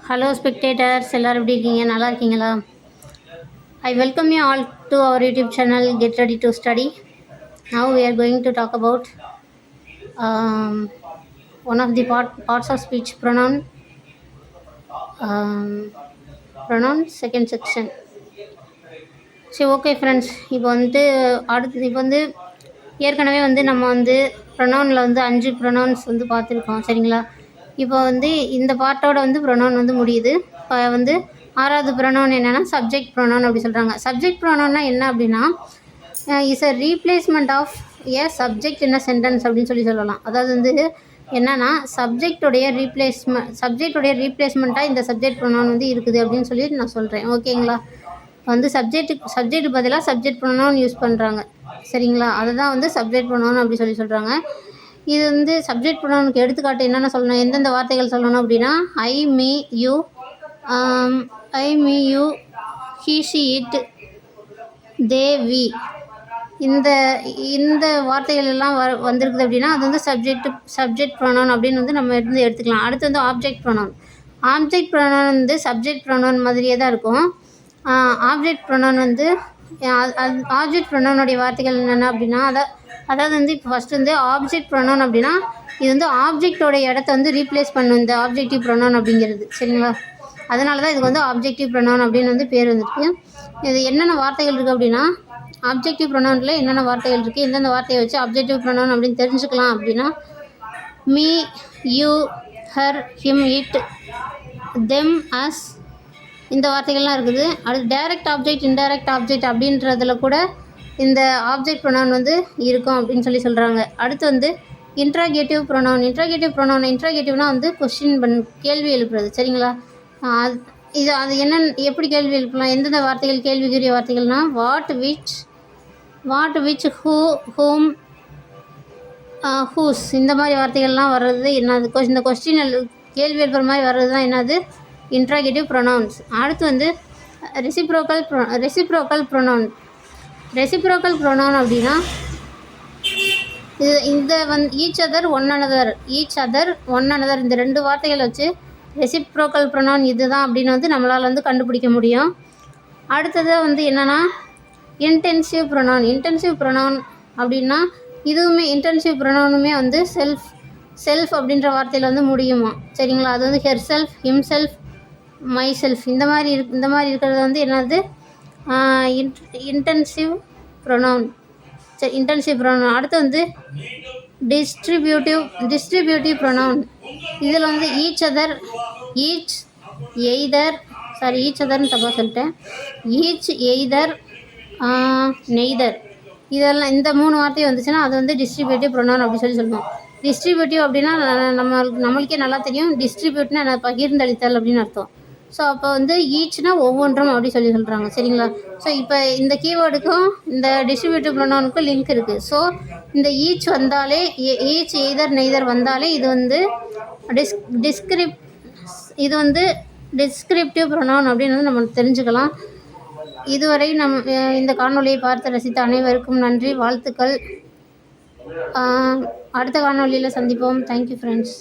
Hello spectators, எல்லாரும் எப்படி இருக்கீங்க? நல்லா இருக்கீங்களா? I welcome you all to our YouTube channel Get Ready to Study. Now we are going to talk about um, one of the parts of speech, um, pronoun second section. சரி, okay friends, இப்போ வந்து ஏற்கனவே வந்து நம்ம வந்து ப்ரொனவுனில் வந்து 5 pronounce வந்து பார்த்துருக்கோம். சரிங்களா? இப்போ வந்து இந்த பார்ட்டோட வந்து ப்ரொனவுன் வந்து முடியுது. இப்போ வந்து 6வது ப்ரொனவுன் என்னென்னா சப்ஜெக்ட் ப்ரொனவுன் அப்படி சொல்கிறாங்க. சப்ஜெக்ட் ப்ரொனவுன்னா என்ன அப்படின்னா is a replacement of a subject in a sentence அப்படின்னு சொல்லலாம். அதாவது வந்து என்னென்னா சப்ஜெக்டோடைய ரீப்ளேஸ்மெண்ட்டாக இந்த சப்ஜெக்ட் ப்ரொனவுன் வந்து இருக்குது அப்படின்னு சொல்லி நான் சொல்கிறேன். ஓகேங்களா? வந்து சப்ஜெக்ட் பதிலாக சப்ஜெக்ட் ப்ரொனவுன் யூஸ் பண்ணுறாங்க. சரிங்களா? அதுதான் வந்து சப்ஜெக்ட் ப்ரொனவுன் அப்படி சொல்கிறாங்க. இது வந்து சப்ஜெக்ட் ப்ரொனவுனுக்கு எடுத்துக்காட்டு என்னென்ன சொல்லணும், எந்தெந்த வார்த்தைகள் சொல்லணும் அப்படின்னா I me you, he she it, they we, இந்த வார்த்தைகள் எல்லாம் வந்திருக்குது அப்படின்னா அது வந்து சப்ஜெக்ட் ப்ரொனவுன் அப்படின்னு வந்து நம்ம எடுத்துக்கலாம். அடுத்து வந்து ஆப்ஜெக்ட் ப்ரொனவுன் வந்து சப்ஜெக்ட் ப்ரொனவுன் மாதிரியே தான் இருக்கும். ஆப்ஜெக்ட் ப்ரொனவுன் வந்து ஆப்ஜெக்ட் ப்ரொனவுனுடைய வார்த்தைகள் என்னென்ன அப்படின்னா அதாவது வந்து இப்போ ஃபஸ்ட்டு வந்து ஆப்ஜெக்ட் ப்ரொனவுன் அப்படின்னா இது வந்து ஆப்ஜெக்டோட இடத்த வந்து ரீப்ளேஸ் பண்ணும் இந்த ஆப்ஜெக்டிவ் ப்ரொனவுன் அப்படிங்கிறது. சரிங்களா? அதனால தான் இதுக்கு வந்து ஆப்ஜெக்டிவ் ப்ரொனவுன் அப்படின்னு வந்து பேர் வந்துருக்கு. இது என்னென்ன வார்த்தைகள் இருக்குது அப்படின்னா ஆப்ஜெக்டிவ் ப்ரொனவுனில் என்னென்ன வார்த்தைகள் இருக்குது, எந்தெந்த வார்த்தையை வச்சு ஆப்ஜெக்டிவ் ப்ரொனவுன் அப்படின்னு தெரிஞ்சுக்கலாம் அப்படின்னா me, you, her, him, it, them, us, இந்த வார்த்தைகள்லாம் இருக்குது. அடுத்து டைரக்ட் ஆப்ஜெக்ட், இன்டைரக்ட் ஆப்ஜெக்ட் அப்படின்றதுல கூட இந்த ஆப்ஜெக்ட் ப்ரொனவுன் வந்து இருக்கும் அப்படின்னு சொல்கிறாங்க. அடுத்து வந்து இன்ட்ராகேட்டிவ் ப்ரொனவுன்னா வந்து கேள்வி எழுப்புறது. சரிங்களா? அது என்னென்னு எப்படி கேள்வி எழுப்பலாம், எந்தெந்த வார்த்தைகள் கேள்விக்குரிய வார்த்தைகள்னால் what, which, who, whom, whose, இந்த மாதிரி வார்த்தைகள்லாம் வர்றது என்னது, இந்த கொஸ்டின் கேள்வி எழுப்புற மாதிரி வர்றது தான் என்னது, இன்ட்ராகேட்டிவ் ப்ரொனவுன்ஸ். அடுத்து வந்து ரெசிப்ரோக்கல் ப்ரொனவுன் அப்படின்னா இந்த ஈச் அதர் ஒன் அனதர் இந்த 2 வார்த்தைகள் வச்சு ரெசிப்ரோக்கல் ப்ரொனவுன் இதுதான் அப்படின்னு வந்து நம்மளால் வந்து கண்டுபிடிக்க முடியும். அடுத்தது வந்து என்னென்னா இன்டென்சிவ் ப்ரொனவுன் அப்படின்னா இதுவுமே இன்டென்சிவ் ப்ரொனவுனுமே வந்து செல்ஃப் அப்படின்ற வார்த்தையில் வந்து முடியுமா. சரிங்களா? அது வந்து her self, him self, my self, இந்த மாதிரி இருக்கிறது வந்து என்னது இன்டென்சிவ் ப்ரொனவுன். அடுத்து வந்து டிஸ்ட்ரிபியூட்டிவ் ப்ரொனவுன். இதில் வந்து ஈச் எய்தர், நெய்தர், இதெல்லாம் இந்த 3 வார்த்தை வந்துச்சுன்னா அது வந்து டிஸ்ட்ரிபியூட்டிவ் ப்ரொனவுன் அப்படி சொல்லணும். டிஸ்ட்ரிபியூட்டிவ் அப்படின்னா நம்மளுக்கே நல்லா தெரியும், டிஸ்ட்ரிபியூட்னா பகிர்ந்தளித்தல் அப்படின்னு அர்த்தம். ஸோ அப்போ வந்து ஈச்னா ஒவ்வொன்றும் அப்படி சொல்கிறாங்க. சரிங்களா? ஸோ இப்போ இந்த கீவேர்டுக்கும் இந்த டிஸ்ட்ரிபியூட்டிவ் ப்ரொனவுனுக்கும் லிங்க் இருக்குது. ஸோ இந்த ஈச் வந்தாலே எய்தர் நெய்தர் வந்தாலே இது வந்து டிஸ்கிரிப்டிவ் ப்ரொனவுன் அப்படின்னு நம்ம தெரிஞ்சுக்கலாம். இதுவரை இந்த காணொலியை பார்த்து ரசித்த அனைவருக்கும் நன்றி, வாழ்த்துக்கள். அடுத்த காணொலியில் சந்திப்போம். Thank you friends.